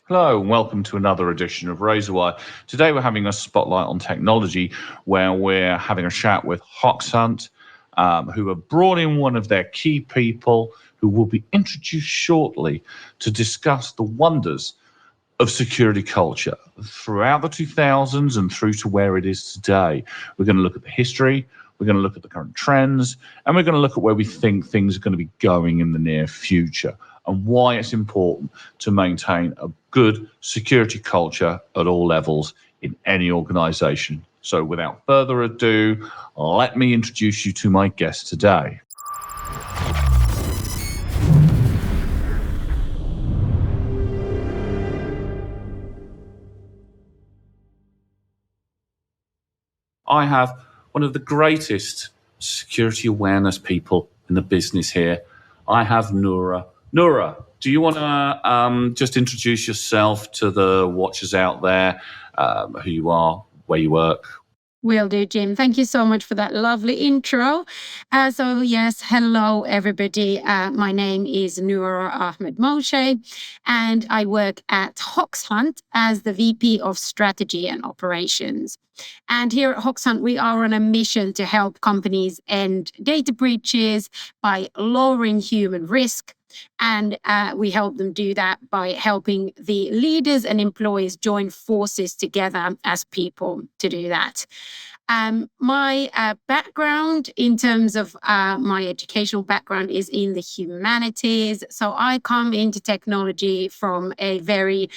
Hello and welcome to another edition of Razorwire. Today we're having a spotlight on technology where we're having a chat with Hoxhunt, who have brought in one of their key people who will be introduced shortly to discuss the wonders of security culture throughout the 2000s and through to where it is today. We're going to look at the history, we're going to look at the current trends, and we're going to look at where we think things are going to be going in the near future and why it's important to maintain a good security culture at all levels in any organization. So without further ado, let me introduce you to my guest today. I have one of the greatest security awareness people in the business here. I have Noora. Noora, do you want to just introduce yourself to the watchers out there, who you are, where you work? Will do, Jim. Thank you so much for that lovely intro. Yes, hello, everybody. My name is Noora Ahmed-Moshe, and I work at Hoxhunt as the VP of Strategy and Operations. And here at Hoxhunt, we are on a mission to help companies end data breaches by lowering human risk. And we help them do that by helping the leaders and employees join forces together as people to do that. My background in terms of my educational background is in the humanities. So I come into technology from a very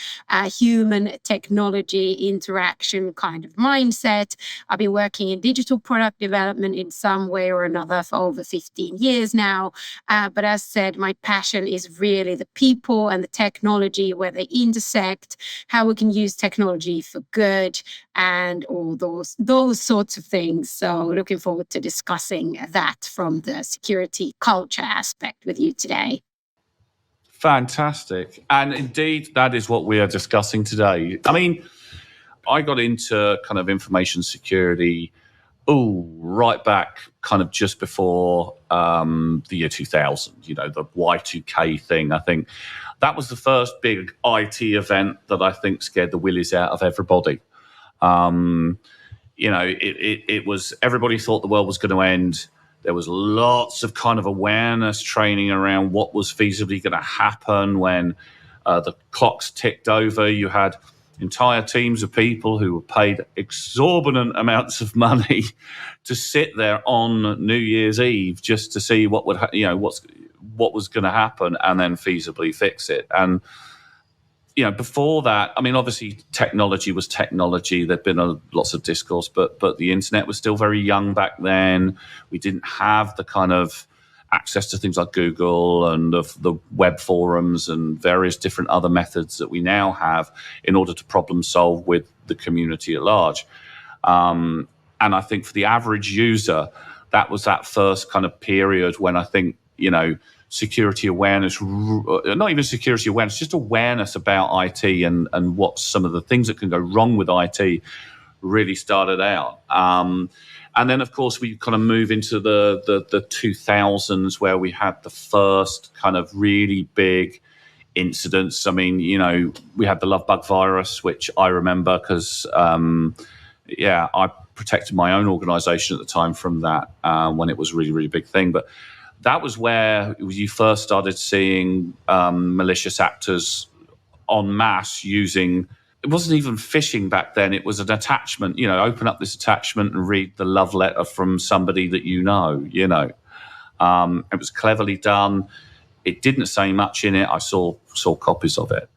human technology interaction kind of mindset. I've been working in digital product development in some way or another for over 15 years now. But as said, my passion is really the people and the technology, where they intersect, how we can use technology for good, and all those sorts of things. So looking forward to discussing that from the security culture aspect with you today. Fantastic. And indeed, that is what we are discussing today. I mean, I got into kind of information security right back kind of just before the year 2000, the Y2K thing. I think that was the first big IT event that I think scared the willies out of everybody. It was, everybody thought the world was going to end. There was lots of kind of awareness training around what was feasibly going to happen when the clocks ticked over. You had entire teams of people who were paid exorbitant amounts of money to sit there on New Year's Eve just to see what would what was going to happen and then feasibly fix it. And before that, I mean, obviously technology was technology. There'd been lots of discourse, but the internet was still very young back then. We didn't have the kind of access to things like Google and the web forums and various different other methods that we now have in order to problem solve with the community at large. And I think for the average user, that was that first kind of period when I think, security awareness, not even security awareness, just awareness about IT and what some of the things that can go wrong with IT really started out. And then, of course, we kind of move into the 2000s where we had the first kind of really big incidents. I mean, we had the love bug virus, which I remember because, I protected my own organization at the time from that when it was a really, really big thing. But that was where you first started seeing malicious actors en masse using, it wasn't even phishing back then, it was an attachment, open up this attachment and read the love letter from somebody that it was cleverly done. It didn't say much in it. I saw copies of it.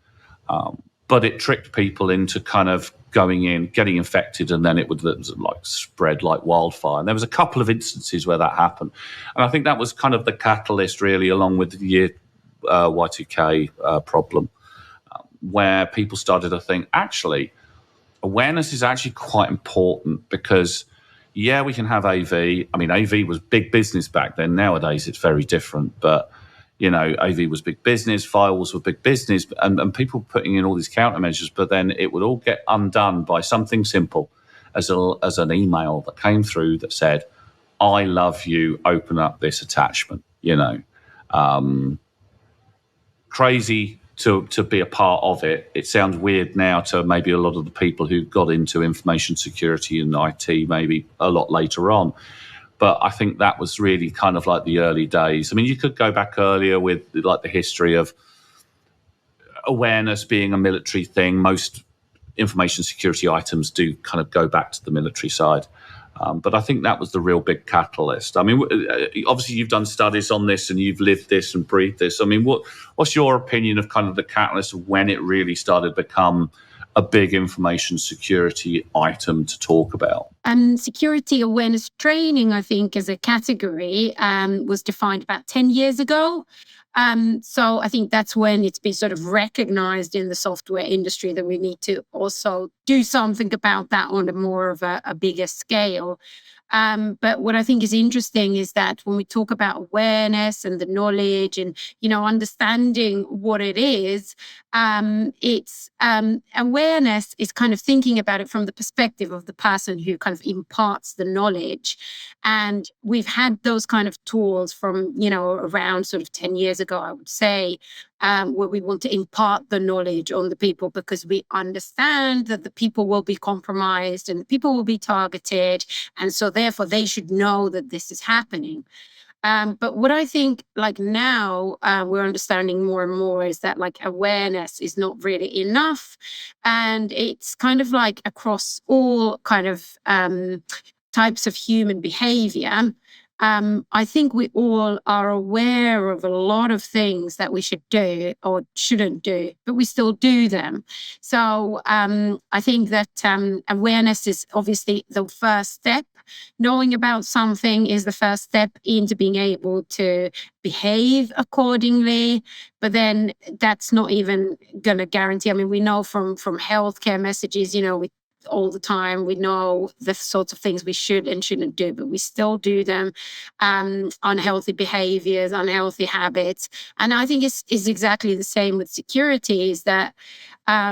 But it tricked people into kind of going in, getting infected, and then it would spread like wildfire. And there was a couple of instances where that happened. And I think that was kind of the catalyst, really, along with the year Y2K problem, where people started to think, actually, awareness is actually quite important because, we can have AV. I mean, AV was big business back then. Nowadays, it's very different. But AV was big business, firewalls were big business, and people putting in all these countermeasures, but then it would all get undone by something simple as an email that came through that said, I love you, open up this attachment, crazy to be a part of it. It sounds weird now to maybe a lot of the people who got into information security and IT maybe a lot later on. But I think that was really kind of like the early days. I mean, you could go back earlier with like the history of awareness being a military thing. Most information security items do kind of go back to the military side. But I think that was the real big catalyst. I mean, obviously you've done studies on this and you've lived this and breathed this. I mean, what's your opinion of kind of the catalyst of when it really started to become a big information security item to talk about? Security awareness training, I think, as a category was defined about 10 years ago. So I think that's when it's been sort of recognized in the software industry that we need to also do something about that on a more of a bigger scale. But what I think is interesting is that when we talk about awareness and the knowledge and, understanding what it is, it's awareness is kind of thinking about it from the perspective of the person who kind of imparts the knowledge. And we've had those kind of tools from, around sort of 10 years ago, I would say, where we want to impart the knowledge on the people because we understand that the people will be compromised and the people will be targeted. And so therefore they should know that this is happening. But what I think like now we're understanding more and more is that like awareness is not really enough. And it's kind of like across all kind of types of human behavior. I think we all are aware of a lot of things that we should do or shouldn't do, but we still do them. So I think that awareness is obviously the first step. Knowing about something is the first step into being able to behave accordingly. But then that's not even going to guarantee. I mean, we know from healthcare messages, we all the time. We know the sorts of things we should and shouldn't do, but we still do them. Unhealthy behaviors, unhealthy habits. And I think it's exactly the same with security, is that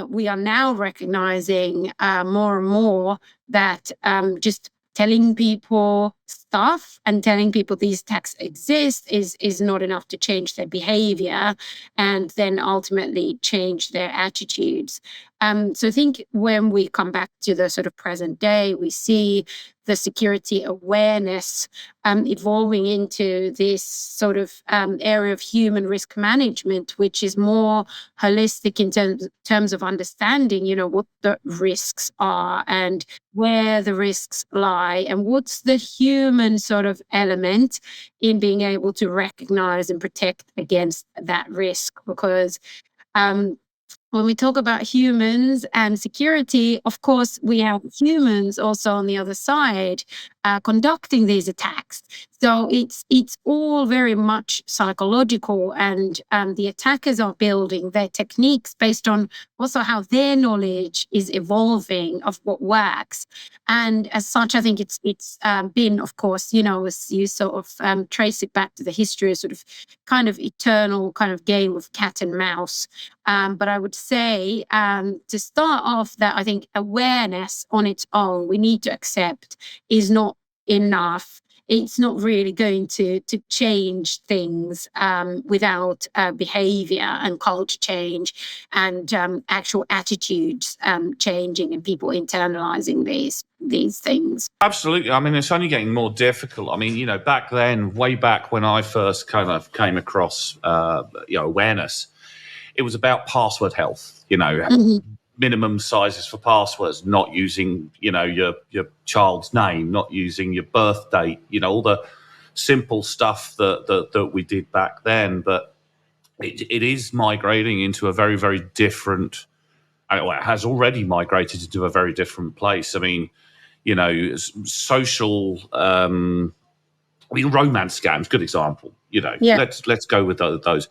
we are now recognizing more and more that just telling people stuff and telling people these attacks exist is not enough to change their behavior and then ultimately change their attitudes. So I think when we come back to the sort of present day, we see the security awareness evolving into this sort of area of human risk management, which is more holistic in terms of understanding, what the risks are and where the risks lie and what's the human sort of element in being able to recognize and protect against that risk. Because when we talk about humans and security, of course, we have humans also on the other side conducting these attacks. So it's all very much psychological, and the attackers are building their techniques based on also how their knowledge is evolving of what works. And as such, I think it's been, of course, as you sort of trace it back to the history, a sort of kind of eternal kind of game of cat and mouse. But I would say to start off that I think awareness on its own, we need to accept, is not enough. It's not really going to change things without behavior and culture change and actual attitudes changing and people internalizing these things. Absolutely. I mean, it's only getting more difficult. I mean, back then, way back when I first kind of came across awareness, it was about password health, minimum sizes for passwords, not using, your child's name, not using your birth date, all the simple stuff that we did back then. But it is migrating into a very, very different, it has already migrated into a very different place. I mean, social, romance scams, good example, let's go with those.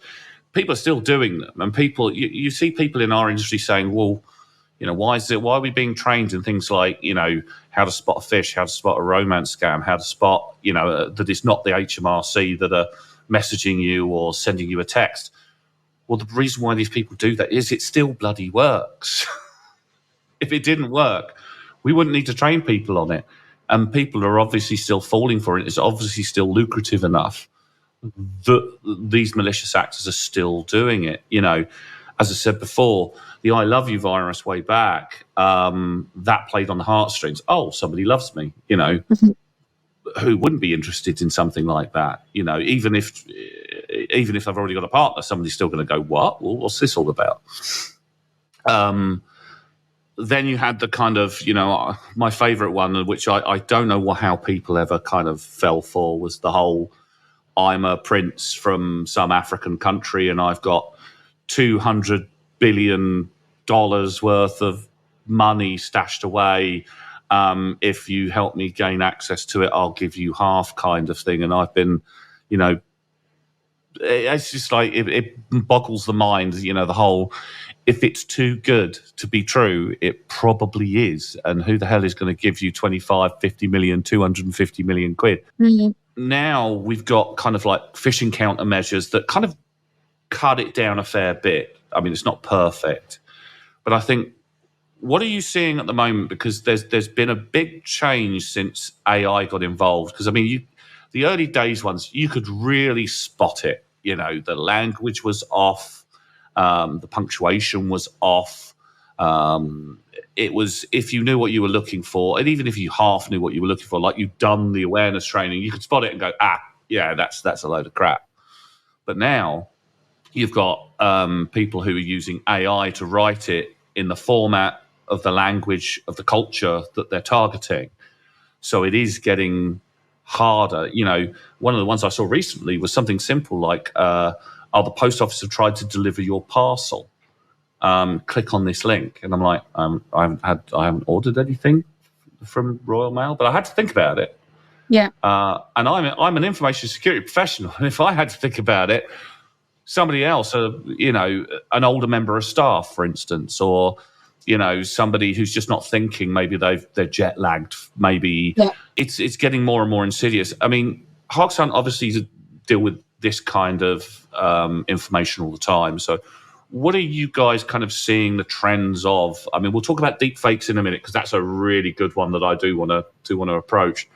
People are still doing them, and people, you see people in our industry saying, well, why are we being trained in things like, how to spot a fish, how to spot a romance scam, how to spot, that it's not the HMRC that are messaging you or sending you a text. Well, the reason why these people do that is it still bloody works. If it didn't work, we wouldn't need to train people on it. And people are obviously still falling for it. It's obviously still lucrative enough that these malicious actors are still doing it, as I said before, the I love you virus way back, that played on the heartstrings. Oh, somebody loves me, who wouldn't be interested in something like that? Even if I've already got a partner, somebody's still going to go, what? Well, what's this all about? Then you had the kind of, my favorite one, which I don't know how people ever kind of fell for, was the whole, I'm a prince from some African country and I've got $200 billion worth of money stashed away. If you help me gain access to it, I'll give you half, kind of thing. And I've been, it's just like, it boggles the mind, the whole, if it's too good to be true, it probably is. And who the hell is going to give you 25, 50 million, 250 million quid? Mm-hmm. Now we've got kind of like phishing countermeasures that kind of cut it down a fair bit. I mean, it's not perfect, but I think, what are you seeing at the moment? Because there's been a big change since AI got involved. Because I mean, the early days ones, you could really spot it. The language was off, the punctuation was off. It was, if you knew what you were looking for, and even if you half knew what you were looking for, like you'd done the awareness training, you could spot it and go, yeah, that's a load of crap. But now you've got people who are using AI to write it in the format of the language of the culture that they're targeting. So it is getting harder. One of the ones I saw recently was something simple like, the post office have tried to deliver your parcel. Click on this link. And I'm like, I haven't ordered anything from Royal Mail, but I had to think about it. Yeah. And I'm an information security professional. And if I had to think about it, somebody else, an older member of staff, for instance, or somebody who's just not thinking, maybe they're jet lagged, maybe it's getting more and more insidious. I mean, Hoxhunt obviously deal with this kind of information all the time. So what are you guys kind of seeing the trends of? I mean, we'll talk about deepfakes in a minute, because that's a really good one that I do want to approach.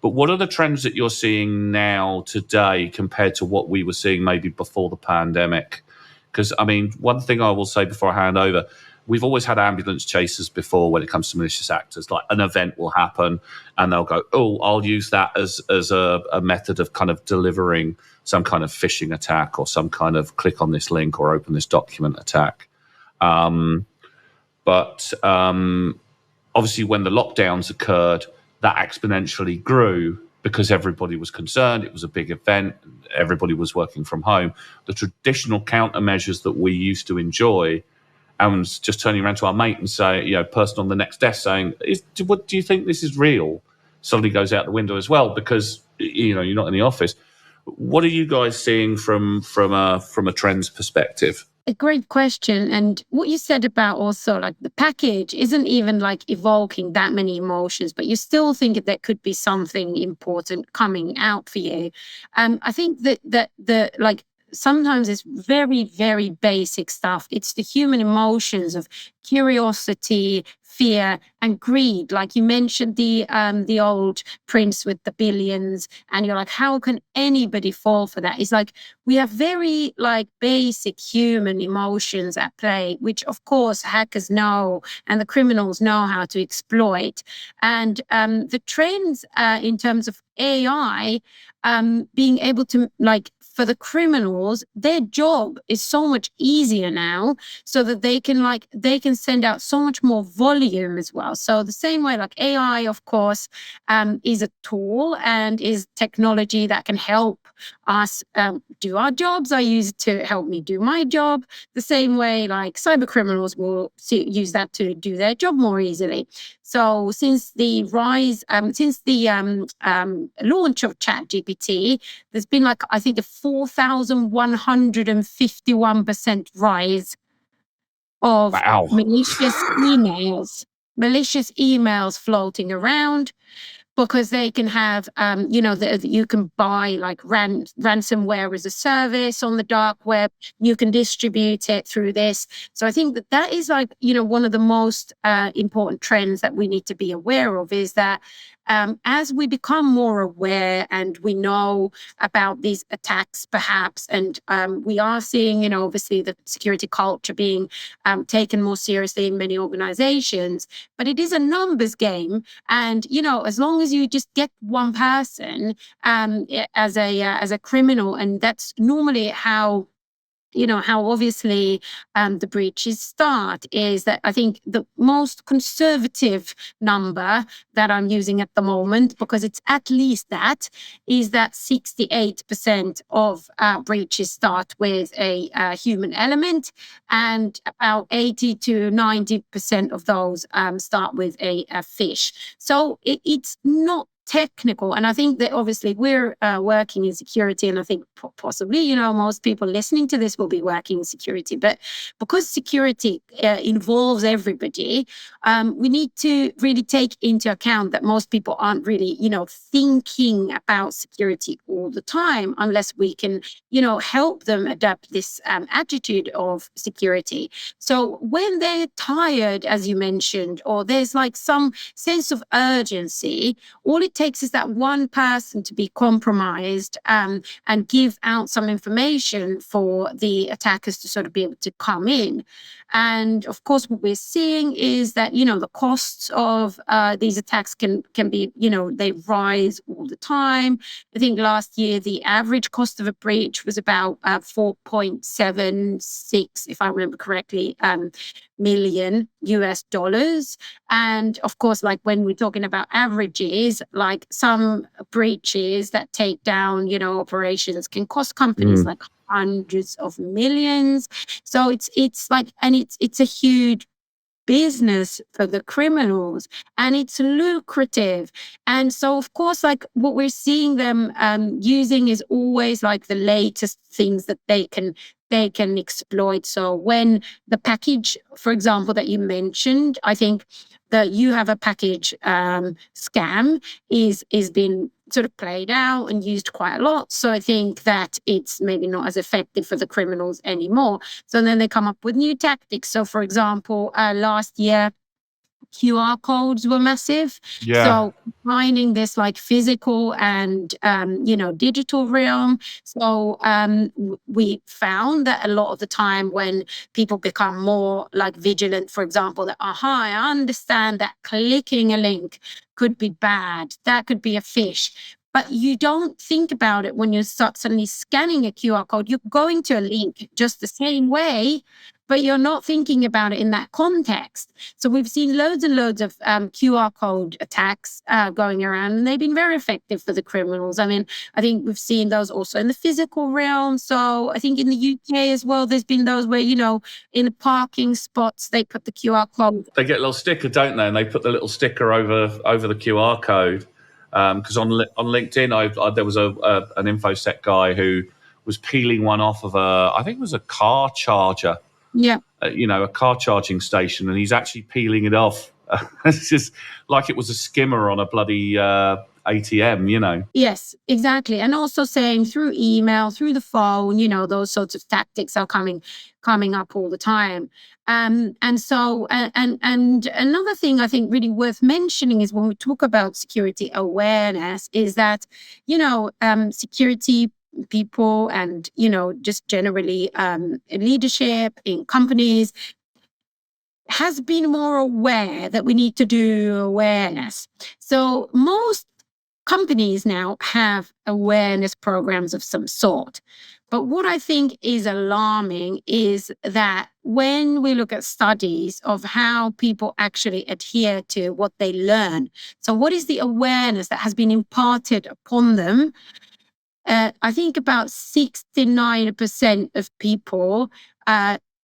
But what are the trends that you're seeing now today compared to what we were seeing maybe before the pandemic? Because, I mean, one thing I will say before I hand over, we've always had ambulance chasers before when it comes to malicious actors. Like, an event will happen and they'll go, oh, I'll use that as a method of kind of delivering some kind of phishing attack or some kind of click on this link or open this document attack. But obviously when the lockdowns occurred, that exponentially grew because everybody was concerned. It was a big event. Everybody was working from home. The traditional countermeasures that we used to enjoy, and just turning around to our mate and say, person on the next desk saying, what do you think this is real? Suddenly goes out the window as well, because, you're not in the office. What are you guys seeing from a trends perspective? A great question. And what you said about also like the package isn't even like evoking that many emotions, but you still think that could be something important coming out for you. I think that the like sometimes it's very, very basic stuff. It's the human emotions of curiosity, fear, and greed. Like you mentioned the old prince with the billions, and you're like, how can anybody fall for that? It's like we have very like basic human emotions at play, which of course hackers know and the criminals know how to exploit. And the trends in terms of AI being able to, like, for the criminals, their job is so much easier now, so that they can send out so much more volume as well. So the same way, like AI, of course, is a tool and is technology that can help us do our jobs. I use it to help me do my job. The same way, like cyber criminals will use that to do their job more easily. So since the launch of ChatGPT, there's been like, I think, a 4,151% rise of malicious emails floating around, because they can have, you can buy like ransomware as a service on the dark web. You can distribute it through this. So I think that is like, one of the most important trends that we need to be aware of, is that as we become more aware and we know about these attacks, perhaps, and we are seeing, obviously the security culture being taken more seriously in many organizations, but it is a numbers game. And, as long as you just get one person as a criminal, and that's normally how obviously the breaches start, is that I think the most conservative number that I'm using at the moment, because it's at least that, is that 68% of breaches start with a human element, and about 80 to 90% of those start with a phish. So it's not technical. And I think that obviously we're working in security, and I think possibly, most people listening to this will be working in security. But because security involves everybody, we need to really take into account that most people aren't really, thinking about security all the time, unless we can, help them adapt this attitude of security. So when they're tired, as you mentioned, or there's like some sense of urgency, all it takes is that one person to be compromised and give out some information for the attackers to sort of be able to come in. And of course, what we're seeing is that, the costs of these attacks can be, they rise all the time. I think last year, the average cost of a breach was about 4.76, if I remember correctly, million US dollars. And of course, like when we're talking about averages, like some breaches that take down, operations can cost companies like hundreds of millions. So it's like, and it's a huge business for the criminals, and it's lucrative. And so of course, like what we're seeing them using is always like the latest things that they can exploit. So when the package, for example, that you mentioned, I think that you have a package scam is been sort of played out and used quite a lot. So I think that it's maybe not as effective for the criminals anymore. So then they come up with new tactics. So for example, last year, QR codes were massive. Yeah. So combining this like physical and, digital realm. So we found that a lot of the time when people become more like vigilant, for example, that, I understand that clicking a link could be bad. That could be a phish. But you don't think about it when you start suddenly scanning a QR code. You're going to a link just the same way, but you're not thinking about it in that context. So we've seen loads and loads of QR code attacks going around, and they've been very effective for the criminals. I mean, I think we've seen those also in the physical realm. So I think in the UK as well, there's been those where, in the parking spots, they put the QR code. They get a little sticker, don't they? And they put the little sticker over the QR code. Because on LinkedIn, there was an InfoSec guy who was peeling one off of I think it was a car charger. Yeah. A car charging station, and he's actually peeling it off. It's just like it was a skimmer on a bloody ATM, Yes, exactly. And also saying through email, through the phone, those sorts of tactics are coming up all the time. And so, and another thing I think really worth mentioning is when we talk about security awareness is that, security people and, just generally leadership in companies has been more aware that we need to do awareness. So most companies now have awareness programs of some sort. But what I think is alarming is that when we look at studies of how people actually adhere to what they learn, so what is the awareness that has been imparted upon them? I think about 69% of people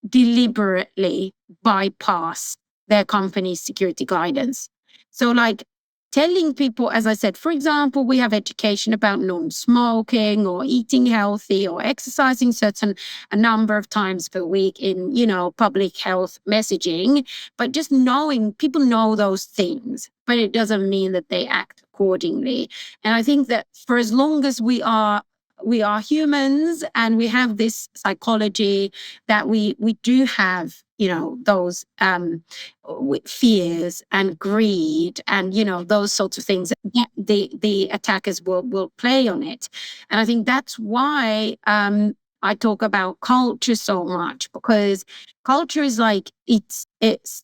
deliberately bypass their company's security guidance. So like telling people, as I said, for example, we have education about non-smoking or eating healthy or exercising a number of times per week in, public health messaging, but just knowing, people know those things, but it doesn't mean that they act accordingly. And I think that for as long as we are are humans, and we have this psychology that we do have, those fears and greed, and those sorts of things that the attackers will play on it. And I think that's why I talk about culture so much, because culture is like, it's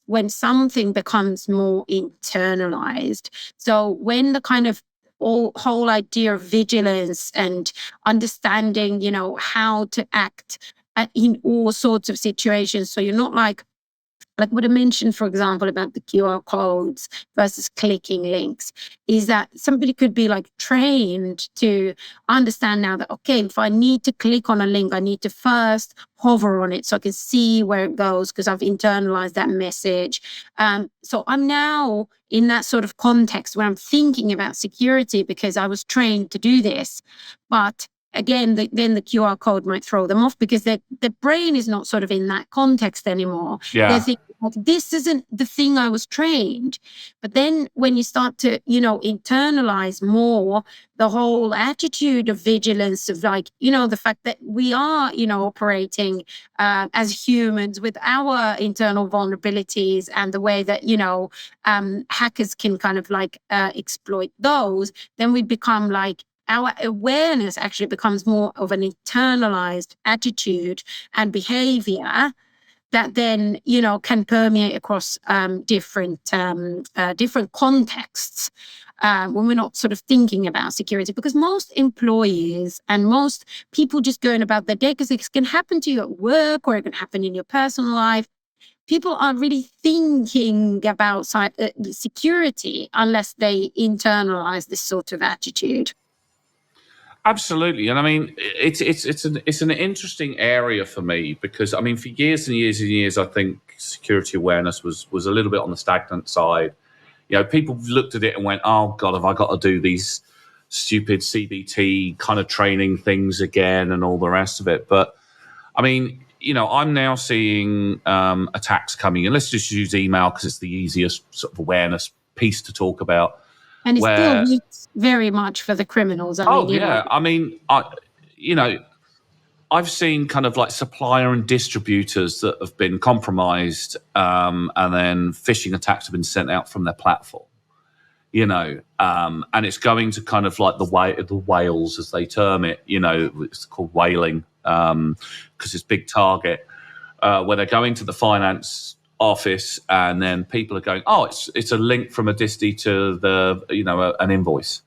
when something becomes more internalized. So when the kind of whole idea of vigilance and understanding, how to act in all sorts of situations. So you're not like what I mentioned, for example, about the QR codes versus clicking links, is that somebody could be like trained to understand now that, okay, if I need to click on a link, I need to first hover on it so I can see where it goes, because I've internalized that message. So I'm now in that sort of context where I'm thinking about security because I was trained to do this. But again, then the QR code might throw them off, because the brain is not sort of in that context anymore. Yeah. They're thinking, like, this isn't the thing I was trained. But then when you start to, internalize more the whole attitude of vigilance, of like, the fact that we are, operating as humans with our internal vulnerabilities, and the way that, hackers can kind of like exploit those, then we become like, our awareness actually becomes more of an internalized attitude and behavior that then, can permeate across different contexts when we're not sort of thinking about security. Because most employees and most people just going about their day, because it can happen to you at work or it can happen in your personal life, people aren't really thinking about security unless they internalize this sort of attitude. Absolutely, and I mean, it's an interesting area for me, because I mean, for years and years and years, I think security awareness was a little bit on the stagnant side. People looked at it and went, "Oh God, have I got to do these stupid CBT kind of training things again and all the rest of it?" But I mean, I'm now seeing attacks coming in. Let's just use email because it's the easiest sort of awareness piece to talk about. And it still works very much for the criminals. I mean, I've seen kind of like supplier and distributors that have been compromised, and then phishing attacks have been sent out from their platform. And it's going to kind of like the whales, as they term it. It's called whaling because it's big target, where they're going to the finance office, and then people are going, "Oh, it's a link from a disty to the an invoice."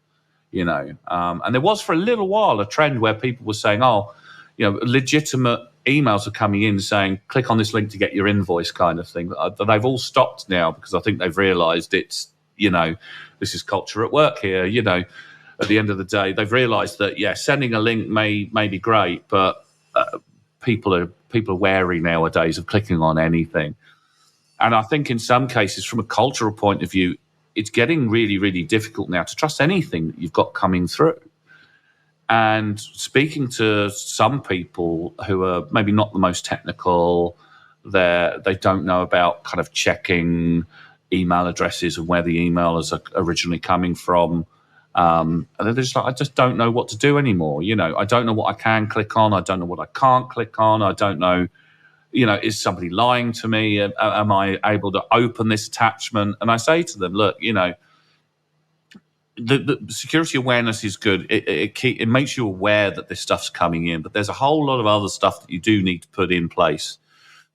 And there was for a little while a trend where people were saying, "Oh, legitimate emails are coming in saying, click on this link to get your invoice," kind of thing. They've all stopped now, because I think they've realized it's, this is culture at work here. At the end of the day, they've realized that, sending a link may be great, but people are wary nowadays of clicking on anything. And I think in some cases, from a cultural point of view, it's getting really, really difficult now to trust anything that you've got coming through. And speaking to some people who are maybe not the most technical, they don't know about kind of checking email addresses and where the email is originally coming from. And they're just like, I just don't know what to do anymore. I don't know what I can click on. I don't know what I can't click on. I don't know, is somebody lying to me? Am I able to open this attachment? And I say to them, look, the security awareness is good. It makes you aware that this stuff's coming in, but there's a whole lot of other stuff that you do need to put in place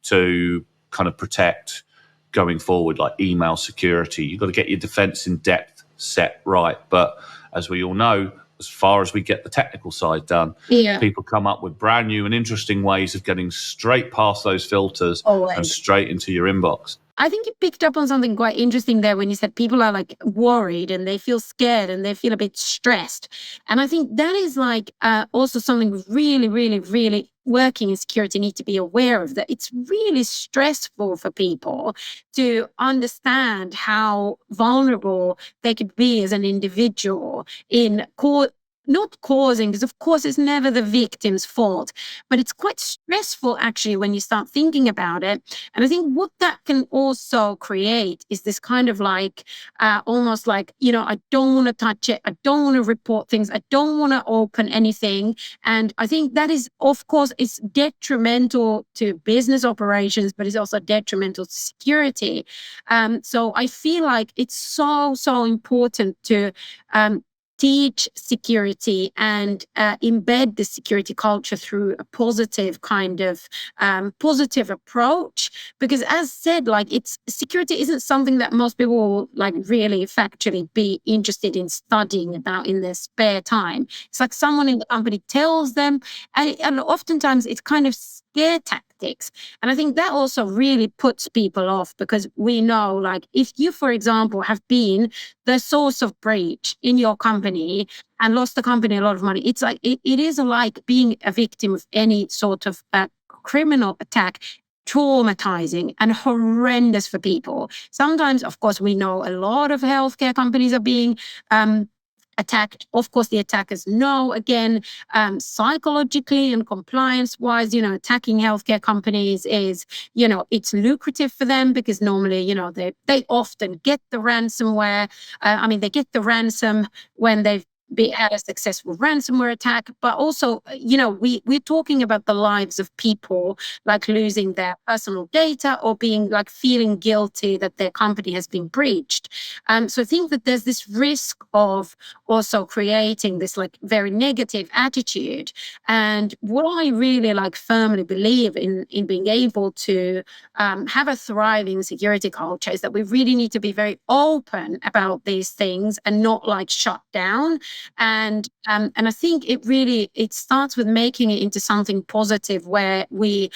to kind of protect going forward, like email security. You've got to get your defense in depth set right. But as we all know, as far as we get the technical side done, people come up with brand new and interesting ways of getting straight past those filters and straight into your inbox. I think you picked up on something quite interesting there when you said people are like worried and they feel scared and they feel a bit stressed. And I think that is like also something really, really, really working in security need to be aware of, that it's really stressful for people to understand how vulnerable they could be as an individual in not causing, because of course it's never the victim's fault, but it's quite stressful actually when you start thinking about it. And I think what that can also create is this kind of like almost like, I don't want to touch it, I don't want to report things, I don't want to open anything. And I think that is, of course, it's detrimental to business operations, but it's also detrimental to security. So I feel like it's so important to teach security and embed the security culture through a positive kind of positive approach, because as said, like, it's security isn't something that most people will like really factually be interested in studying about in their spare time. It's like someone in the company tells them, and oftentimes it's kind of scare tactics. And I think that also really puts people off, because we know, like, if you, for example, have been the source of breach in your company and lost the company a lot of money, it's like it is like being a victim of any sort of criminal attack, traumatizing and horrendous for people. Sometimes, of course, we know a lot of healthcare companies are being attacked. Of course, the attackers know, again, psychologically and compliance wise, attacking healthcare companies is, it's lucrative for them, because normally, they often get the ransomware. They get the ransom when they've had a successful ransomware attack, but also, we're talking about the lives of people, like losing their personal data or being like feeling guilty that their company has been breached. So I think that there's this risk of also creating this like very negative attitude. And what I really like firmly believe in being able to have a thriving security culture is that we really need to be very open about these things and not like shut down. And I think it starts with making it into something positive, where we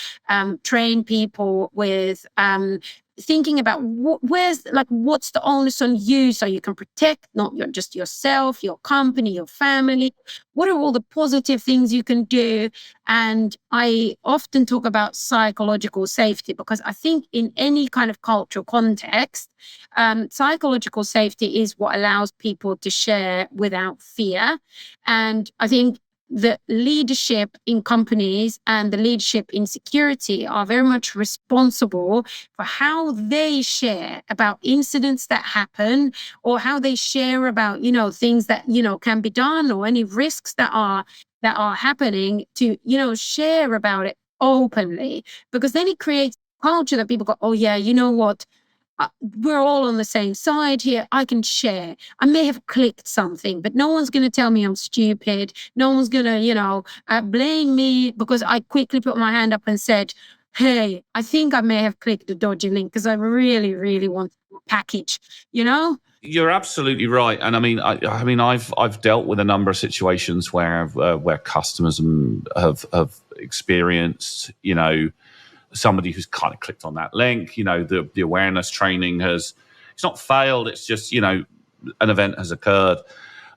train people with thinking about what's the onus on you, so you can protect not just yourself, your company, your family. What are all the positive things you can do? And I often talk about psychological safety, because I think in any kind of cultural context, psychological safety is what allows people to share without fear. And I think the leadership in companies and the leadership in security are very much responsible for how they share about incidents that happen, or how they share about, things that, can be done, or any risks that are happening, to, share about it openly, because then it creates culture that people go, oh yeah, you know what? We're all on the same side here. I can share. I may have clicked something, but no one's going to tell me I'm stupid. No one's going to, blame me because I quickly put my hand up and said, hey, I think I may have clicked a dodgy link because I really, really want a package, You're absolutely right, and I've dealt with a number of situations where customers have experienced, somebody who's kind of clicked on that link. The awareness training it's not failed. It's just an event has occurred,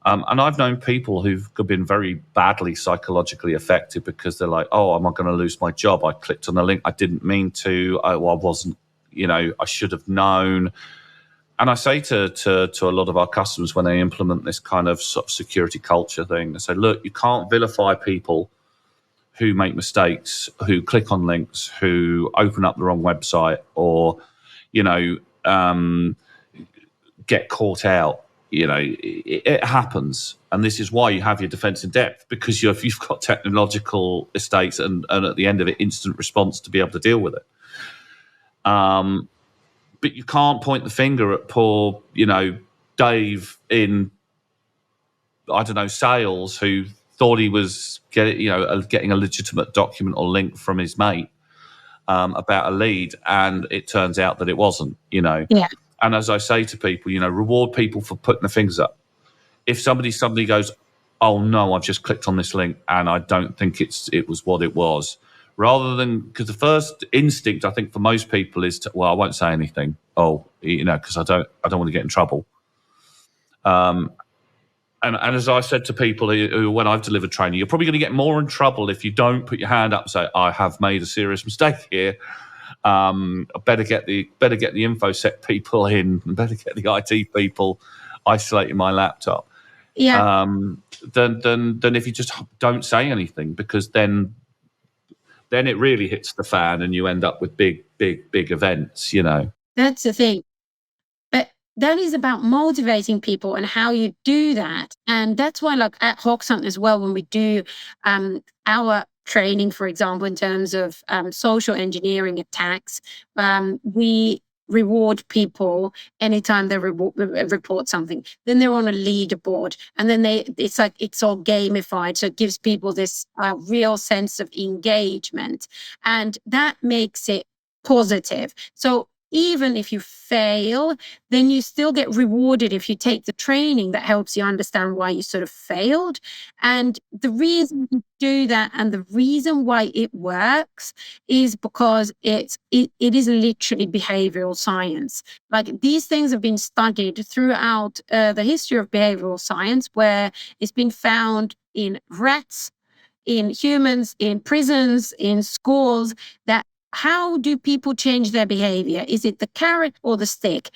and I've known people who've been very badly psychologically affected because they're like, oh, am I going to lose my job? I clicked on the link, I didn't mean to. I wasn't, I should have known. And I say to a lot of our customers when they implement this kind of sort of security culture thing, I say, look, you can't vilify people who make mistakes, who click on links, who open up the wrong website, or, get caught out. It happens. And this is why you have your defense in depth, because you've got technological estates and at the end of it, instant response to be able to deal with it. But you can't point the finger at poor, Dave in, I don't know, sales, who thought he was getting a legitimate document or link from his mate about a lead, and it turns out that it wasn't. Yeah. And as I say to people, reward people for putting their fingers up. If somebody suddenly goes, oh no, I've just clicked on this link and I don't think it was what it was, rather than, because the first instinct I think for most people is to, well, I won't say anything. Oh, because I don't want to get in trouble. And as I said to people who, when I've delivered training, you're probably going to get more in trouble if you don't put your hand up and say, I have made a serious mistake here. I better get the InfoSec people in, better get the IT people isolating my laptop. Yeah. than if you just don't say anything, because then it really hits the fan and you end up with big events, That's the thing. But that is about motivating people and how you do that. And that's why, like at Hoxhunt as well, when we do our training, for example, in terms of social engineering attacks, we reward people anytime they report something. Then they're on a leaderboard, and then it's like it's all gamified, so it gives people this real sense of engagement, and that makes it positive. So even if you fail, then you still get rewarded if you take the training that helps you understand why you sort of failed. And the reason you do that, and the reason why it works, is because it is literally behavioral science. Like, these things have been studied throughout the history of behavioral science, where it's been found in rats, in humans, in prisons, in schools, that how do people change their behavior? Is it the carrot or the stick?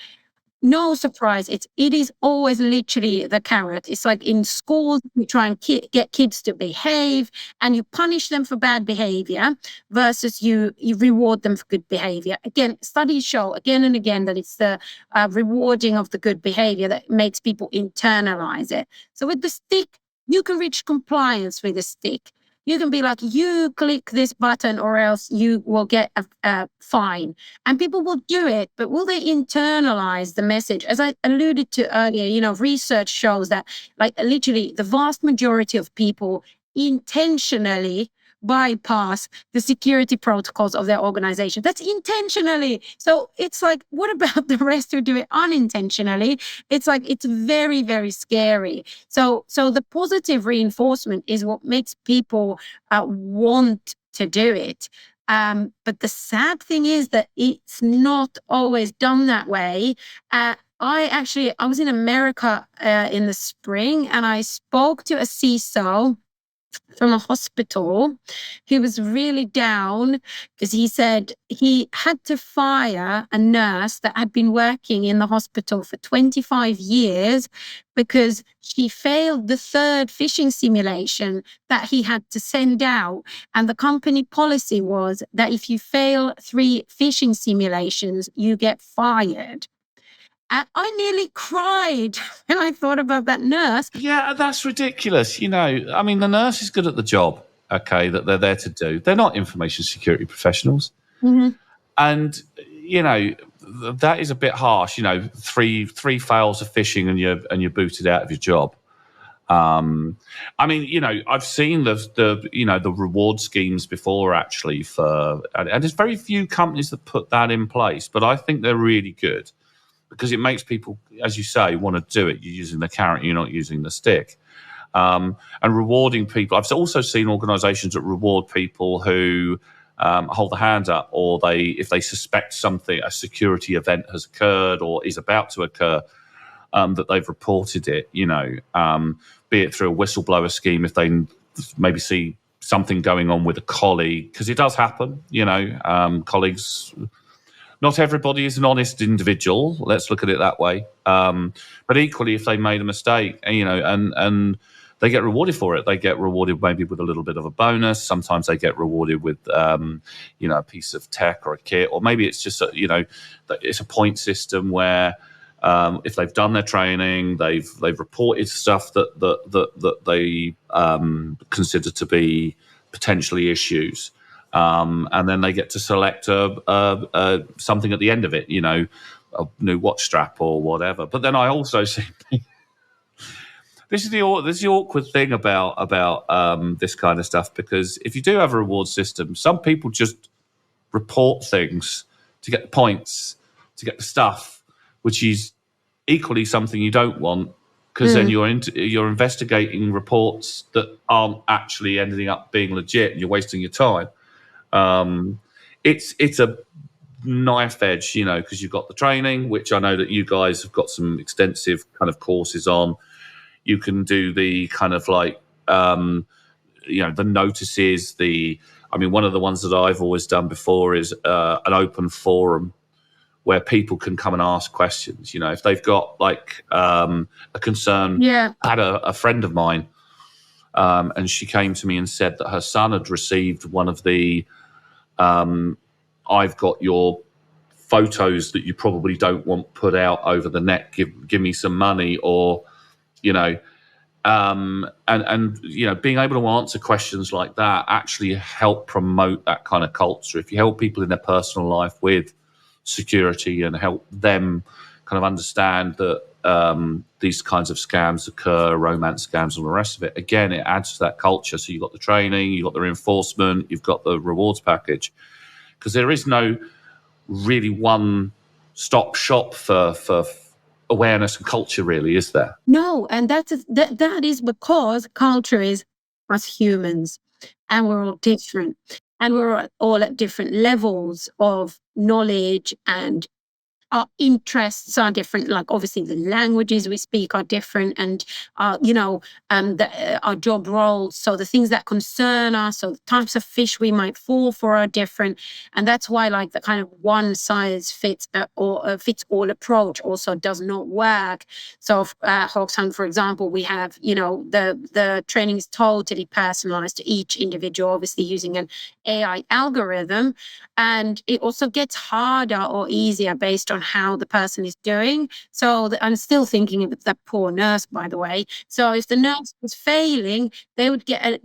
No surprise, it is always literally the carrot. It's like in schools, you try and get kids to behave, and you punish them for bad behavior versus you reward them for good behavior. Again, studies show again and again that it's the rewarding of the good behavior that makes people internalize it. So with the stick, you can reach compliance with a stick. You can be like, you click this button or else you will get a fine. And people will do it, but will they internalize the message? As I alluded to earlier, research shows that, like, literally the vast majority of people intentionally bypass the security protocols of their organization. That's intentionally. So it's like, what about the rest who do it unintentionally? It's like, it's very, very scary. So the positive reinforcement is what makes people want to do it. But the sad thing is that it's not always done that way. I was in America in the spring, and I spoke to a CISO from a hospital who was really down because he said he had to fire a nurse that had been working in the hospital for 25 years because she failed the third phishing simulation that he had to send out. And the company policy was that if you fail 3 phishing simulations, you get fired. I nearly cried when I thought about that nurse. Yeah, that's ridiculous. I mean, the nurse is good at the job, okay, that they're there to do. They're not information security professionals. Mm-hmm. And, that is a bit harsh. Three fails of phishing and you're booted out of your job. I mean, I've seen the reward schemes before, actually, and there's very few companies that put that in place, but I think they're really good, because it makes people, as you say, want to do it. You're using the carrot, you're not using the stick. And rewarding people. I've also seen organizations that reward people who hold their hands up, or if they suspect a security event has occurred or is about to occur, that they've reported it, be it through a whistleblower scheme, if they maybe see something going on with a colleague, because it does happen, colleagues. Not everybody is an honest individual. Let's look at it that way. But equally, if they made a mistake, and they get rewarded for it, they get rewarded maybe with a little bit of a bonus. Sometimes they get rewarded with, a piece of tech or a kit, or maybe it's just, it's a point system where if they've done their training, they've reported stuff that they consider to be potentially issues. And then they get to select something at the end of it, a new watch strap or whatever. But then I also see this is the awkward thing about this kind of stuff, because if you do have a reward system, some people just report things to get the points, to get the stuff, which is equally something you don't want, because then you're investigating reports that aren't actually ending up being legit, and you're wasting your time. It's a knife edge, because you've got the training, which I know that you guys have got some extensive kind of courses on. You can do the kind of like, the notices. One of the ones that I've always done before is an open forum where people can come and ask questions. You know, if they've got like a concern. Yeah. I had a friend of mine, and she came to me and said that her son had received one of the I've got your photos that you probably don't want put out over the net. Give me some money, or you know, and you know, being able to answer questions like that actually help promote that kind of culture. If you help people in their personal life with security and help them kind of understand that these kinds of scams occur, romance scams, and all the rest of it, again, it adds to that culture. So you've got the training, you've got the reinforcement, you've got the rewards package, because there is no really one-stop shop for awareness and culture, really, is there? No, and that is because culture is us humans, and we're all different, and we're all at different levels of knowledge, and our interests are different. Like obviously the languages we speak are different, and our job roles, so the things that concern us, so the types of fish we might fall for are different. And that's why like the kind of one size fits fits all approach also does not work. So Hoxhunt, for example, we have the training is totally personalized to each individual, obviously using an AI algorithm, and it also gets harder or easier based on how the person is doing. So I'm still thinking of that poor nurse, by the way. So if the nurse was failing, they would get,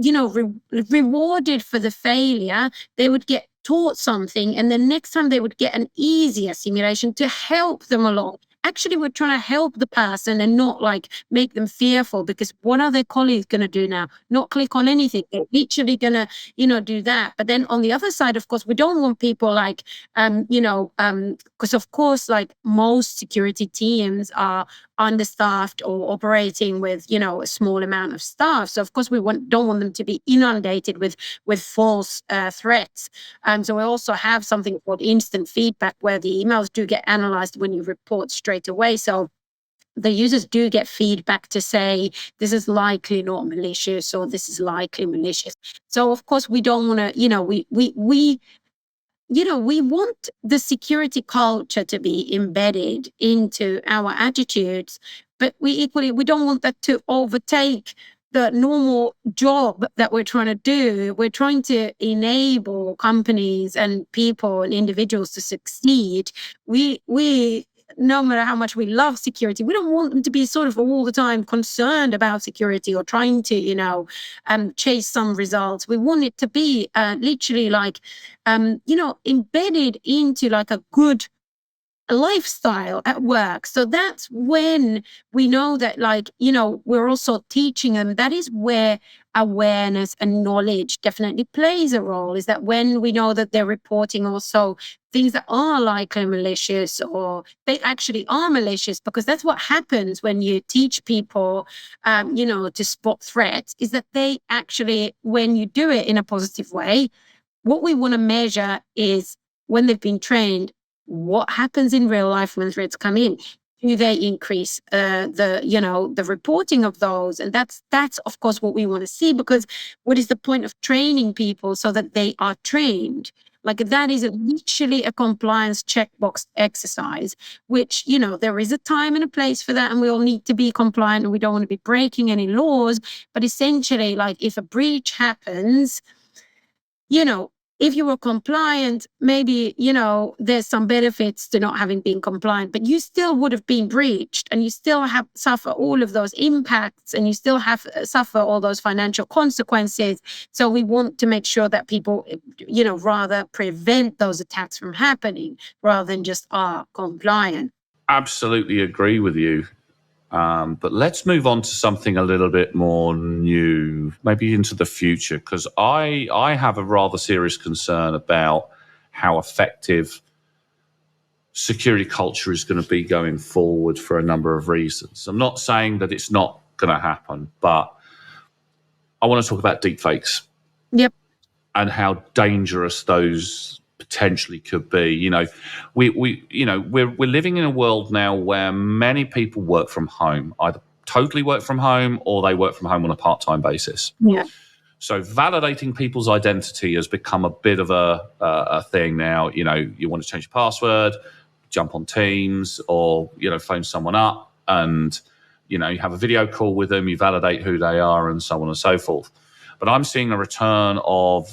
rewarded for the failure. They would get taught something, and then next time they would get an easier simulation to help them along. Actually, we're trying to help the person and not like make them fearful, because what are their colleagues going to do now? Not click on anything. They're literally going to, do that. But then on the other side, of course, we don't want people like, because of course, like most security teams are understaffed or operating with, a small amount of staff. So of course, we don't want them to be inundated with false threats. So we also have something called instant feedback, where the emails do get analyzed when you report straight away. So the users do get feedback to say, this is likely not malicious, or this is likely malicious. So of course, we don't want to, we want the security culture to be embedded into our attitudes, but we don't want that to overtake the normal job that we're trying to do. We're trying to enable companies and people and individuals to succeed. We no matter how much we love security, we don't want them to be sort of all the time concerned about security or trying to, chase some results. We want it to be literally like, embedded into like a good lifestyle at work. So that's when we know that, like, we're also teaching them. That is where awareness and knowledge definitely plays a role, is that when we know that they're reporting also things that are likely malicious, or they actually are malicious, because that's what happens when you teach people, to spot threats, is that they actually, when you do it in a positive way, what we want to measure is, when they've been trained, what happens in real life when threats come in. Do they increase the reporting of those? And that's of course what we want to see, because what is the point of training people so that they are trained? Like, that is literally a compliance checkbox exercise, which, there is a time and a place for that, and we all need to be compliant, and we don't want to be breaking any laws. But essentially, like, if a breach happens, if you were compliant, maybe, there's some benefits to not having been compliant, but you still would have been breached, and you still have suffer all of those impacts, and you still have suffer all those financial consequences. So we want to make sure that people, rather prevent those attacks from happening, rather than just are compliant. Absolutely agree with you. But let's move on to something a little bit more new, maybe into the future, because I have a rather serious concern about how effective security culture is going to be going forward, for a number of reasons. I'm not saying that it's not going to happen, but I want to talk about deepfakes. Yep. And how dangerous those potentially could be. We're living in a world now where many people work from home, either totally work from home, or they work from home on a part-time basis. Yeah. So validating people's identity has become a bit of a thing now. You want to change your password, jump on Teams or, phone someone up and, you have a video call with them, you validate who they are and so on and so forth. But I'm seeing a return of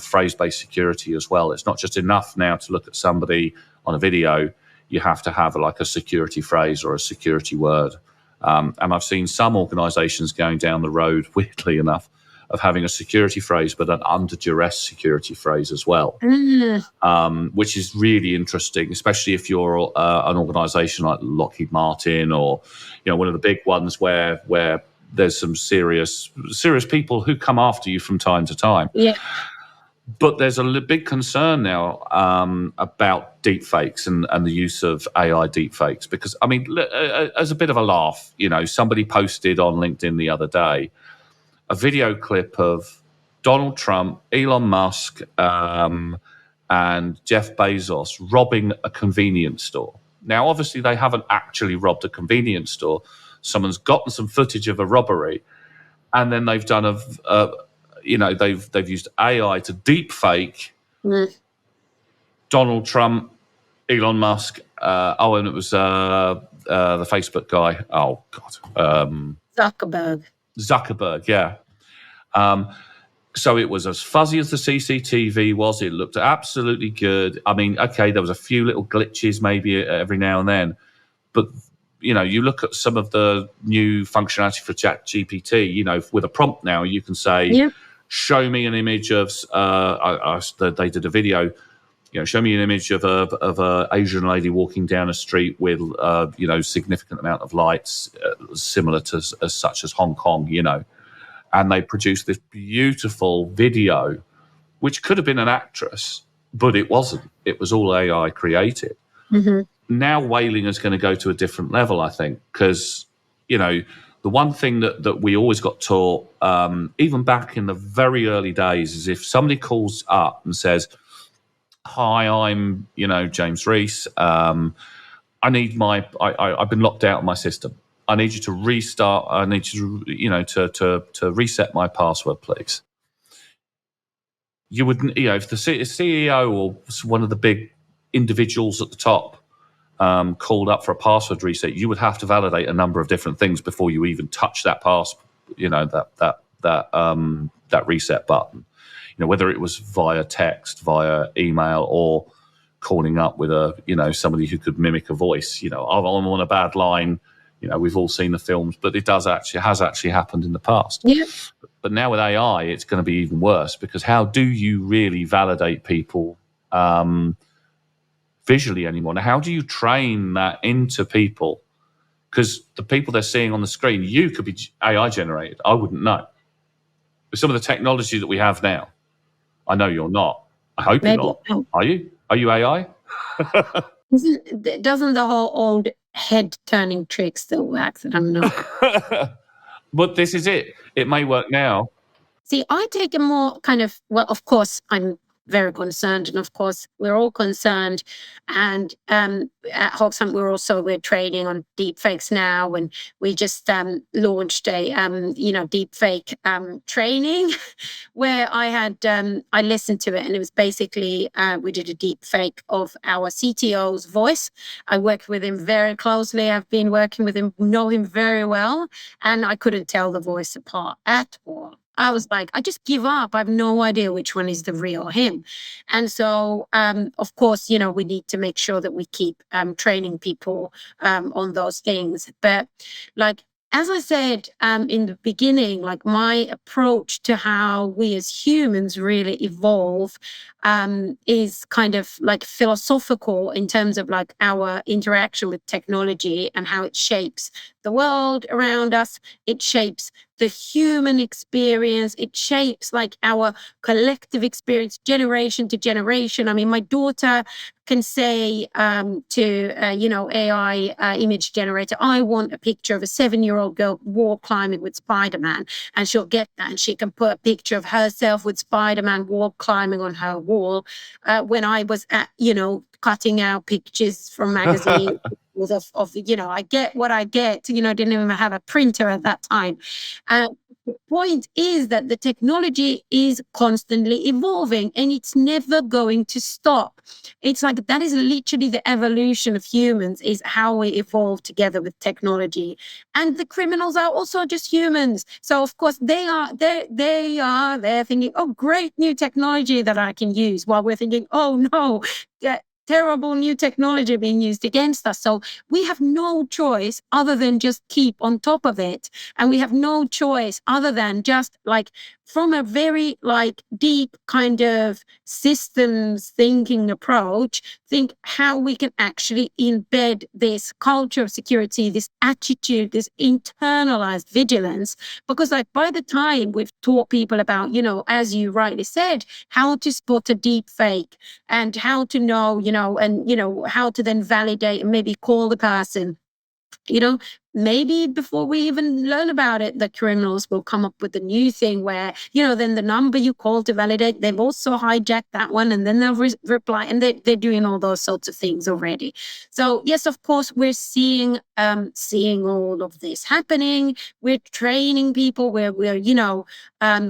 phrase-based security as well. It's not just enough now to look at somebody on a video. You have to have like a security phrase or a security word. And I've seen some organizations going down the road, weirdly enough, of having a security phrase, but an under duress security phrase as well, which is really interesting, especially if you're an organization like Lockheed Martin or, one of the big ones where there's some serious people who come after you from time to time. Yeah. But there's a big concern now about deepfakes and the use of AI deepfakes, because, I mean, as a bit of a laugh, somebody posted on LinkedIn the other day a video clip of Donald Trump, Elon Musk, and Jeff Bezos robbing a convenience store. Now, obviously, they haven't actually robbed a convenience store. Someone's gotten some footage of a robbery, and then they've done they've used AI to deep fake Donald Trump, Elon Musk. And it was the Facebook guy. Oh God, Zuckerberg. Yeah. So it was as fuzzy as the CCTV was. It looked absolutely good. I mean, okay, there was a few little glitches maybe every now and then, but you look at some of the new functionality for ChatGPT. With a prompt now, you can say, "Show me an image of." They did a video. Show me an image of a Asian lady walking down a street with significant amount of lights, similar to such as Hong Kong. And they produced this beautiful video, which could have been an actress, but it wasn't. It was all AI created. Mm-hmm. Now whaling is going to go to a different level, I think, because, the one thing that we always got taught, even back in the very early days, is if somebody calls up and says, "Hi, I'm, James Reese. I've been locked out of my system. I need you to restart. I need you to, to reset my password, please." You wouldn't, if the CEO or one of the big individuals at the top called up for a password reset, you would have to validate a number of different things before you even touch that that reset button. Whether it was via text, via email, or calling up with somebody who could mimic a voice. I'm on a bad line. We've all seen the films, but it has actually happened in the past. Yeah. But now with AI, it's going to be even worse, because how do you really validate people visually anymore? Now, how do you train that into people? Because the people they're seeing on the screen, you could be AI generated. I wouldn't know. With some of the technology that we have now, I know you're not. I hope Maybe. you're not. Are you? Are you AI? Doesn't the whole old head-turning trick still work? I don't know. But this is it. It may work now. See, I take a more kind of, well, of course, I'm very concerned, and of course, we're all concerned. And at Hoxhunt, we're trading on deepfakes now, and we just launched a deepfake training where I listened to it, and it was basically we did a deepfake of our CTO's voice. I worked with him very closely. I've been working with him, know him very well, and I couldn't tell the voice apart at all. I was like, I just give up. I have no idea which one is the real him. And so, of course, we need to make sure that we keep training people on those things. But as I said in the beginning, my approach to how we as humans really evolve is kind of philosophical in terms of our interaction with technology and how it shapes the world around us. It shapes the human experience. It shapes our collective experience, generation to generation. I mean, my daughter can say to AI image generator, "I want a picture of a 7-year-old girl wall climbing with Spider-Man," and she'll get that, and she can put a picture of herself with Spider-Man wall climbing on her wall. When I was at cutting out pictures from magazines. I get what I get. Didn't even have a printer at that time. point is that the technology is constantly evolving and it's never going to stop. It's like that is literally the evolution of humans, is how we evolve together with technology. And the criminals are also just humans. So of course they're thinking, oh, great new technology that I can use, while we're thinking, oh no, terrible new technology being used against us. So we have no choice other than just keep on top of it. And we have no choice other than just like, from a very like deep kind of systems thinking approach, think how we can actually embed this culture of security, this attitude, this internalized vigilance. Because like by the time we've taught people about, as you rightly said, how to spot a deep fake and how to know, and how to then validate and maybe call the person, maybe before we even learn about it, the criminals will come up with a new thing where, then the number you call to validate, they've also hijacked that one, and then they'll reply, and they're doing all those sorts of things already. So yes, of course, we're seeing all of this happening. We're training people. We're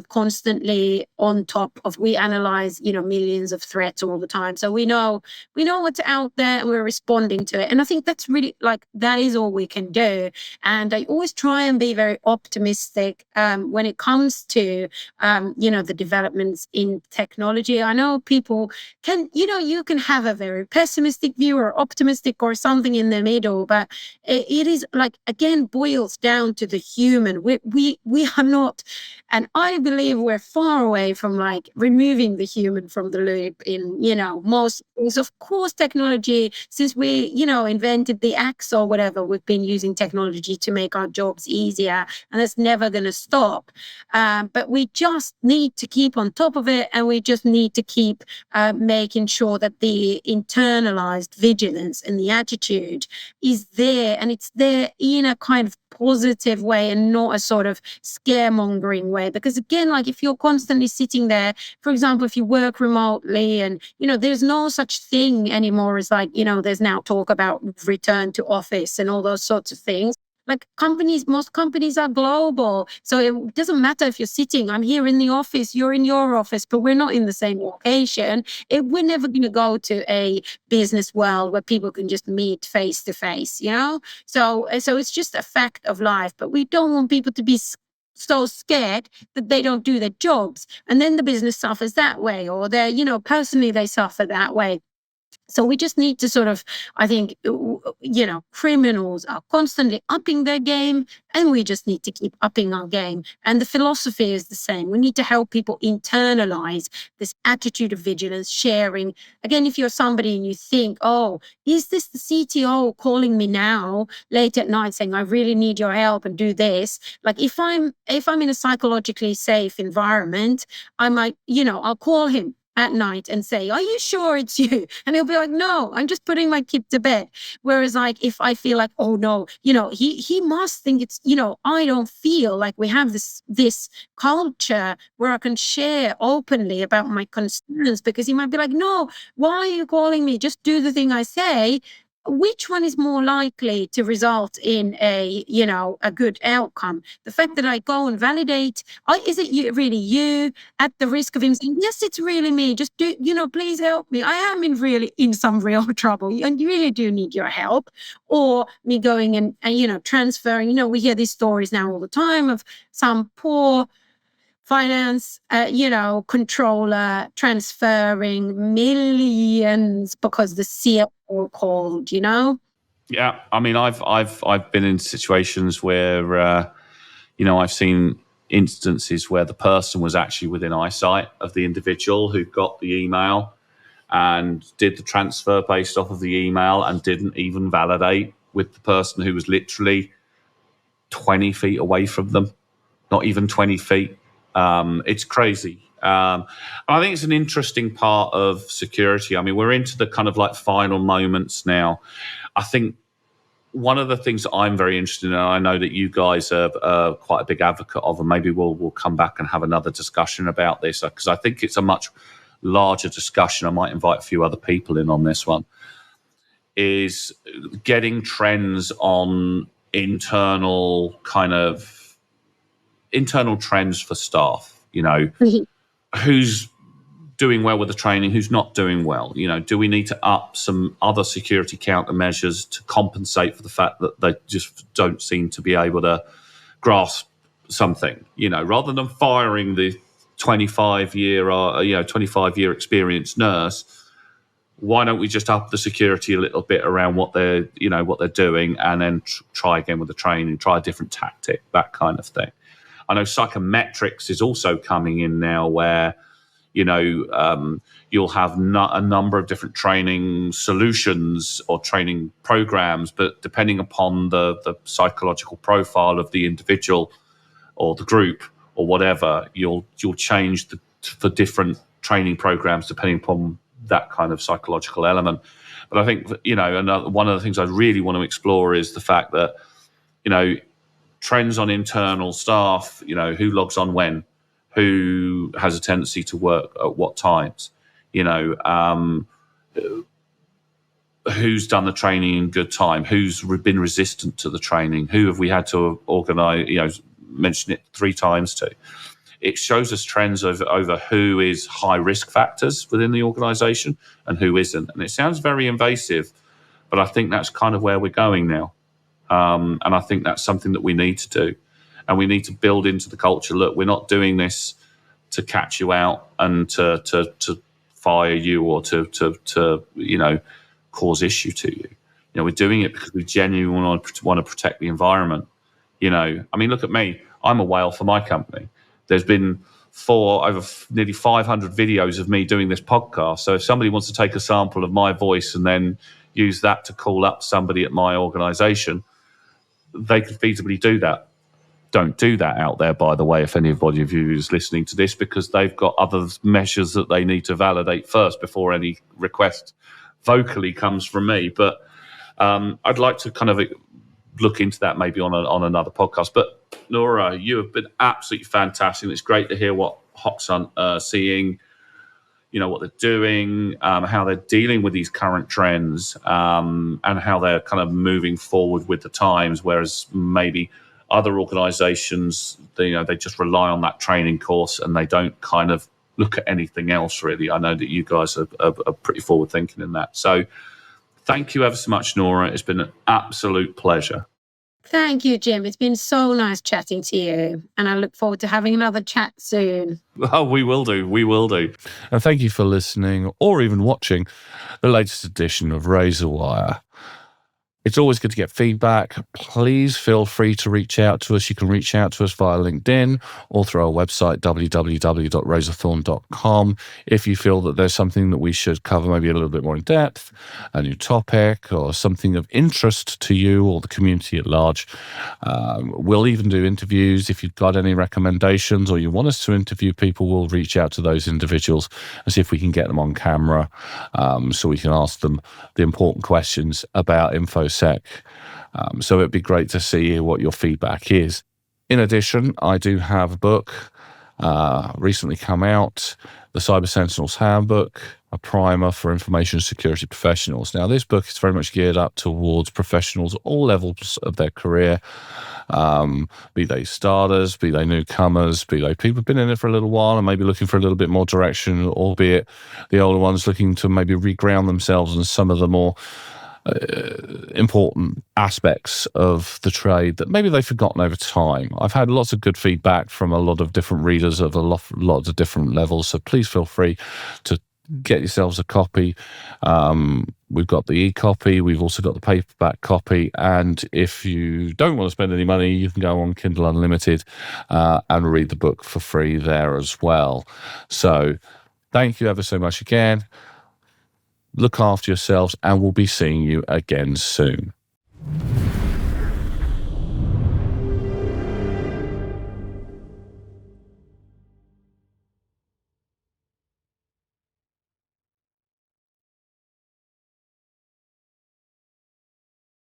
constantly on top of. We analyze millions of threats all the time, so we know what's out there, and we're responding to it. And I think that's really like that is all we can do. And I always try and be very optimistic when it comes to, the developments in technology. I know people can, you can have a very pessimistic view or optimistic or something in the middle, but it is like, again, boils down to the human. We are not, and I believe we're far away from like removing the human from the loop in, most things. Of course, technology, since we, invented the axe or whatever, we've been using technology to make our jobs easier, and that's never going to stop. But we just need to keep on top of it, and we just need to keep making sure that the internalized vigilance and the attitude is there, and it's there in a kind of positive way and not a sort of scaremongering way. Because again, like if you're constantly sitting there, for example, if you work remotely and, there's no such thing anymore as like, there's now talk about return to office and all those sorts of things. Like most companies are global. So it doesn't matter if you're sitting, I'm here in the office, you're in your office, but we're not in the same location. We're never going to go to a business world where people can just meet face to face, So it's just a fact of life, but we don't want people to be so scared that they don't do their jobs. And then the business suffers that way, or they're, personally they suffer that way. So we just need to sort of, I think, criminals are constantly upping their game, and we just need to keep upping our game. And the philosophy is the same. We need to help people internalize this attitude of vigilance, sharing. Again, if you're somebody and you think, oh, is this the CTO calling me now late at night saying, I really need your help and do this? Like if I'm in a psychologically safe environment, I might, I'll call him at night and say, are you sure it's you? And he'll be like, no, I'm just putting my kid to bed. Whereas like, if I feel like, oh no, he must think it's, I don't feel like we have this culture where I can share openly about my concerns, because he might be like, no, why are you calling me? Just do the thing I say. Which one is more likely to result in a good outcome? The fact that I go and validate, is it really you, at the risk of him saying, yes, it's really me, just do, please help me. I am in some real trouble and you really do need your help. Or me going and transferring, we hear these stories now all the time of some poor finance, controller transferring millions because the CFO called, Yeah, I mean, I've been in situations where I've seen instances where the person was actually within eyesight of the individual who got the email and did the transfer based off of the email and didn't even validate with the person who was literally 20 feet away from them, not even 20 feet. It's crazy. I think it's an interesting part of security. I mean, we're into the kind of like final moments now. I think one of the things that I'm very interested in, and I know that you guys are quite a big advocate of, and maybe we'll come back and have another discussion about this, because I think it's a much larger discussion. I might invite a few other people in on this one, is getting trends on internal kind of internal trends for staff. Who's doing well with the training, who's not doing well. Do we need to up some other security countermeasures to compensate for the fact that they just don't seem to be able to grasp something? Rather than firing the 25-year experienced nurse, why don't we just up the security a little bit around what they're doing, and then try again with the training, try a different tactic, that kind of thing. I know psychometrics is also coming in now, where you'll have a number of different training solutions or training programs, but depending upon the psychological profile of the individual or the group or whatever, you'll change for different training programs depending upon that kind of psychological element. But I think one of the things I really want to explore is the fact that trends on internal staff, who logs on when, who has a tendency to work at what times, who's done the training in good time, who's been resistant to the training, who have we had to organise, mention it 3 times to. It shows us trends over who is high risk factors within the organisation and who isn't. And it sounds very invasive, but I think that's kind of where we're going now. And I think that's something that we need to do. And we need to build into the culture. Look, we're not doing this to catch you out and to fire you or to cause issue to you. We're doing it because we genuinely want to protect the environment. Look at me. I'm a whale for my company. There's been over nearly 500 videos of me doing this podcast. So if somebody wants to take a sample of my voice and then use that to call up somebody at my organisation, they could feasibly do that. Don't do that out there, by the way, if anybody of you is listening to this, because they've got other measures that they need to validate first before any request vocally comes from me. But I'd like to kind of look into that maybe on another podcast. But Noora, you have been absolutely fantastic. It's great to hear what Hoxhunt are seeing, what they're doing, how they're dealing with these current trends, and how they're kind of moving forward with the times, whereas maybe other organizations, they just rely on that training course and they don't kind of look at anything else, really. I know that you guys are pretty forward thinking in that. So thank you ever so much, Noora. It's been an absolute pleasure. Thank you, Jim. It's been so nice chatting to you. And I look forward to having another chat soon. Oh, we will do. We will do. And thank you for listening or even watching the latest edition of Razorwire. It's always good to get feedback. Please feel free to reach out to us. You can reach out to us via LinkedIn or through our website, www.razorthorn.com. If you feel that there's something that we should cover maybe a little bit more in depth, a new topic or something of interest to you or the community at large. We'll even do interviews. If you've got any recommendations or you want us to interview people, we'll reach out to those individuals and see if we can get them on camera so we can ask them the important questions about InfoSec. So it'd be great to see what your feedback is. In addition, I do have a book recently come out, the Cyber Sentinels Handbook, a primer for information security professionals. Now, this book is very much geared up towards professionals at all levels of their career, be they starters, be they newcomers, be they people who've been in it for a little while and maybe looking for a little bit more direction, albeit the older ones looking to maybe reground themselves in some of the more important aspects of the trade that maybe they've forgotten over time. I've had lots of good feedback from a lot of different readers of lots of different levels, so please feel free to get yourselves a copy. We've got the e-copy, we've also got the paperback copy, and if you don't want to spend any money, you can go on Kindle Unlimited and read the book for free there as well. So thank you ever so much again. Look after yourselves, and we'll be seeing you again soon.